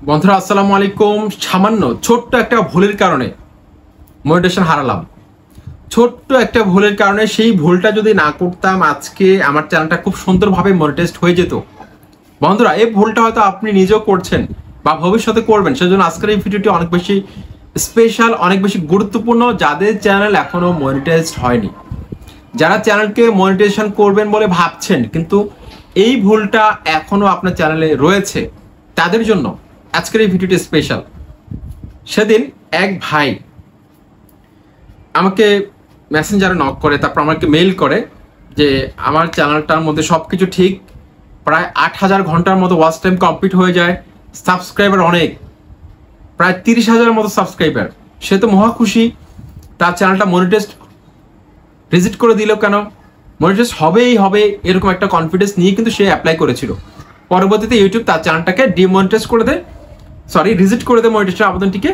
বন্ধুরা আসসালামু আলাইকুম। সামান্য ছোট্ট একটা ভুলের কারণে মনিটাইজেশন হারালাম। ছোট্ট একটা ভুলের কারণে সেই ভুলটা যদি না করতাম আজকে আমার চ্যানেলটা খুব সুন্দরভাবে মনিটাইজড হয়ে যেত। বন্ধুরা এই ভুলটা হয়তো আপনি নিজেও করছেন বা ভবিষ্যতে করবেন, সেজন্য আজকের এই ভিডিওটি অনেক বেশি স্পেশাল, অনেক বেশি গুরুত্বপূর্ণ। যাদের চ্যানেল এখনো মনিটাইজড হয়নি, যারা চ্যানেলকে মনিটাইজেশন করবেন বলে ভাবছেন কিন্তু এই ভুলটা এখনো আপনার চ্যানেলে রয়েছে, তাদের জন্য আজকের এই ভিডিওটি স্পেশাল। সেদিন এক ভাই আমাকে মেসেঞ্জারে নক করে, তারপর আমাকে মেইল করে যে আমার চ্যানেলটার মধ্যে সবকিছু ঠিক, প্রায় ৮,০০০ ঘন্টার মতো ওয়াচ টাইম কমপ্লিট হয়ে যায়, সাবস্ক্রাইবার অনেক, প্রায় ৩০,০০০ মতো সাবস্ক্রাইবার। সে তো মহা খুশি, তার চ্যানেলটা মনিটাইজ ভিজিট করে দিল। কেন মনিটাইজ হবেই হবে এরকম একটা কনফিডেন্স নিয়ে কিন্তু সে অ্যাপ্লাই করেছিল। পরবর্তীতে ইউটিউব তার চ্যানেলটাকে ডিমনিটাইজ করে দেয়, রিজেক্ট করে দেয় মনিটাইজেশন আবেদনটিকে।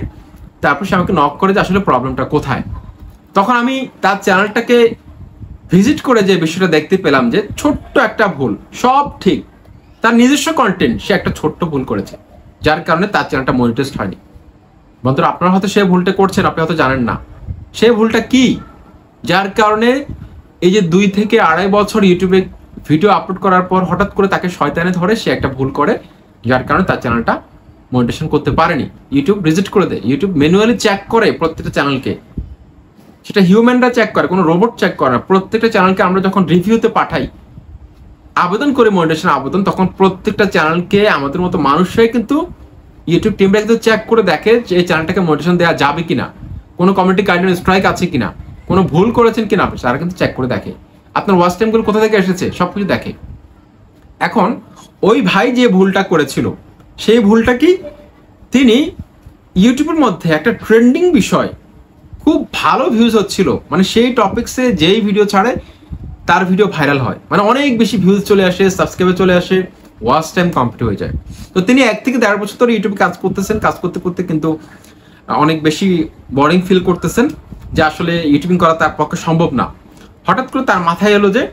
তারপর সে আমাকে নক করে যে আসলে প্রবলেমটা কোথায়। তখন আমি তার চ্যানেলটাকে ভিজিট করে যে বিষয়টা দেখতে পেলাম যে ছোট্ট একটা ভুল, সব ঠিক, তার নিজস্ব কন্টেন্ট সে একটা ছোট্ট ভুল করেছে, যার কারণে তার চ্যানেলটা মনিটাইজড হয়নি। বন্ধুরা আপনারা হয়তো সেই ভুলটা করছেন, আপনি হয়তো জানেন না সেই ভুলটা কি, যার কারণে এই যে 2 থেকে 2.5 বছর ইউটিউবে ভিডিও আপলোড করার পর হঠাৎ করে তাকে শয়তানে ধরে সে একটা ভুল করে, যার কারণে তার চ্যানেলটা মনিটাইজেশন করতে পারেনি। ইউটিউব রিজেক্ট করে দেয়। ইউটিউব ম্যানুয়ালি চেক করে প্রত্যেকটা চ্যানেলকে, সেটা হিউম্যানরা চেক করে, কোনো রোবট চেক করে না। প্রত্যেকটা চ্যানেলকে আমরা যখন রিভিউতে পাঠাই, আবেদন করে মনিটাইজেশন আবেদন, তখন প্রত্যেকটা চ্যানেলকে আমাদের মতো মানুষরাই কিন্তু ইউটিউব টিমরা কিন্তু চেক করে দেখে যে এই চ্যানেলটাকে মনিটাইজেশন দেওয়া যাবে কিনা, কোনো কমিউনিটি গাইডলাইন স্ট্রাইক আছে কিনা, কোনো ভুল করেছেন কিনা, তারা কিন্তু চেক করে দেখে। আপনার ওয়াচ টাইমগুলো কোথা থেকে এসেছে সবকিছু দেখে। এখন ওই ভাই যে ভুলটা করেছিল, সেই ভুলটা কি, তিনি ইউটিউবের মধ্যে একটা ট্রেন্ডিং বিষয়, খুব ভালো ভিউজ হচ্ছিল, মানে সেই টপিক্সে যেই ভিডিও ছাড়ে তার ভিডিও ভাইরাল হয়, মানে অনেক বেশি ভিউজ চলে আসে, সাবস্ক্রাইবার চলে আসে, ওয়াচ টাইম কমপ্লিট হয়ে যায়। তো তিনি 1 থেকে 1.5 বছর ধরে ইউটিউবে কাজ করতেছেন, কাজ করতে করতে কিন্তু অনেক বেশি বোরিং ফিল করতেছেন যে আসলে ইউটিউবিং করা তার পক্ষে সম্ভব না। হঠাৎ করে তার মাথায় এলো যে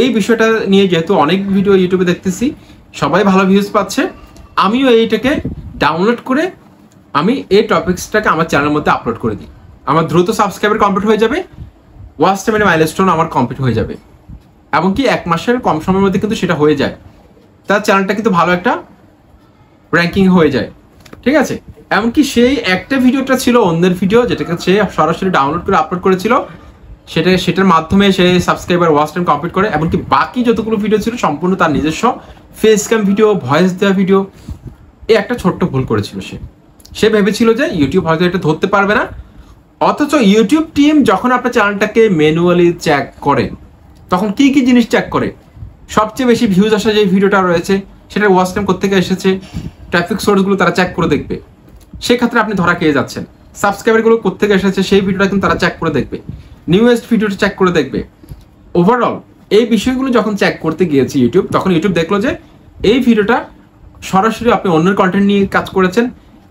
এই বিষয়টা নিয়ে, যেহেতু অনেক ভিডিও ইউটিউবে দেখতেছি, সবাই ভালো ভিউজ পাচ্ছে, আমিও এইটাকে ডাউনলোড করে আমি এই টপিক্সটাকে আমার চ্যানেলের মধ্যে আপলোড করে দিই। আমার দ্রুত সাবস্ক্রাইবার কমপ্লিট হয়ে যাবে, ওয়াচ টাইমের মাইলস্টোন আমার কমপ্লিট হয়ে যাবে, এমনকি 1 মাসের কম সময়ের মধ্যে কিন্তু সেটা হয়ে যায়। তার চ্যানেলটা কিন্তু ভালো একটা র্যাঙ্কিং হয়ে যায়, ঠিক আছে। এমনকি সেই একটা ভিডিওটা ছিল অন্যের ভিডিও, যেটাকে সে সরাসরি ডাউনলোড করে আপলোড করেছিল, সেটার মাধ্যমে সে সাবস্ক্রাইবার ওয়াচ টাইম কমপ্লিট করে। এমনকি বাকি যতগুলো ভিডিও ছিল সম্পূর্ণ তার নিজস্ব ফেস ক্যাম ভিডিও, ভয়েস দেওয়া ভিডিও। এই একটা ছোট্ট ভুল করেছিল সে ভেবেছিল যে ইউটিউব হয়তো এটা ধরতে পারবে না। অথচ ইউটিউব টিম যখন আপনার চ্যানেলটাকে ম্যানুয়ালি চেক করে, তখন কি কি জিনিস চেক করে, সবচেয়ে বেশি ভিউজ আসা যে ভিডিওটা রয়েছে সেটার ওয়াচ টাইম কোথা থেকে এসেছে, ট্রাফিক সোর্সগুলো তারা চেক করে দেখবে। সেক্ষেত্রে আপনি ধরা খেয়ে যাচ্ছেন। সাবস্ক্রাইবারগুলো কোথা থেকে এসেছে সেই ভিডিওটা কিন্তু তারা চেক করে দেখবে, নিউয়েস্ট ভিডিওটা চেক করে দেখবে। ওভারঅল এই বিষয়গুলো যখন চেক করতে গিয়েছি ইউটিউব, তখন ইউটিউব দেখলো যে এই ভিডিওটা সরাসরি আপনি অন্যের কন্টেন্ট নিয়ে কাজ করেছেন,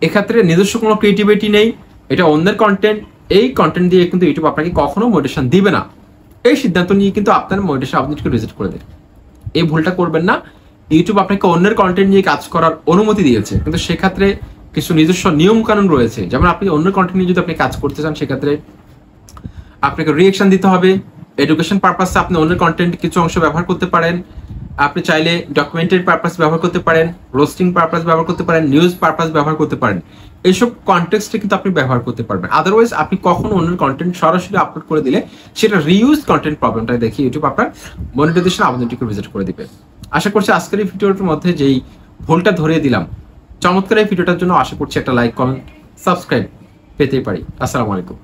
এক্ষেত্রে নিজস্ব কোনো ক্রিয়েটিভিটি নেই, এটা অন্যের কন্টেন্ট, এই কন্টেন্ট দিয়ে কিন্তু ইউটিউব আপনাকে কখনো মোটিভেশন দিবে না। এই সিদ্ধান্ত নিয়ে কিন্তু আপনার মোটিভেশন আপনাকে রিজেক্ট করে দেয়। এই ভুলটা করবেন না। ইউটিউব আপনাকে অন্যের কন্টেন্ট নিয়ে কাজ করার অনুমতি দিয়েছে, কিন্তু সেক্ষেত্রে কিছু নিজস্ব নিয়ম কানুন রয়েছে। যেমন আপনি অন্যের কন্টেন্ট নিয়ে যদি আপনি কাজ করতে চান, সেক্ষেত্রে আপনাকে রিঅ্যাকশন দিতে হবে। এডুকেশন পারপাসে আপনি অন্যের কন্টেন্ট কিছু অংশ ব্যবহার করতে পারেন, আপনি চাইলে ডকুমেন্টারি পারপাস ব্যবহার করতে পারেন, রোস্টিং পারপাস ব্যবহার করতে পারেন, নিউজ পারপাস ব্যবহার করতে পারেন। এইসব কন্টেক্সটে কিন্তু আপনি ব্যবহার করতে পারবেন। আদারওয়াইজ আপনি কখনো অন্যের কন্টেন্ট সরাসরি আপলোড করে দিলে সেটা রিইউজ কন্টেন্ট প্রবলেমটা দেখে ইউটিউব আপনার মনিটাইজেশন আবেদনটিকে রিজেক্ট করে দিবে। আশা করছি আজকের এই ভিডিওটার মধ্যে যেই ভুলটা ধরিয়ে দিলাম, চমৎকার এই ভিডিওটার জন্য আশা করছি একটা লাইক, কমেন্ট, সাবস্ক্রাইব পেতেই পারি। আসসালামু আলাইকুম।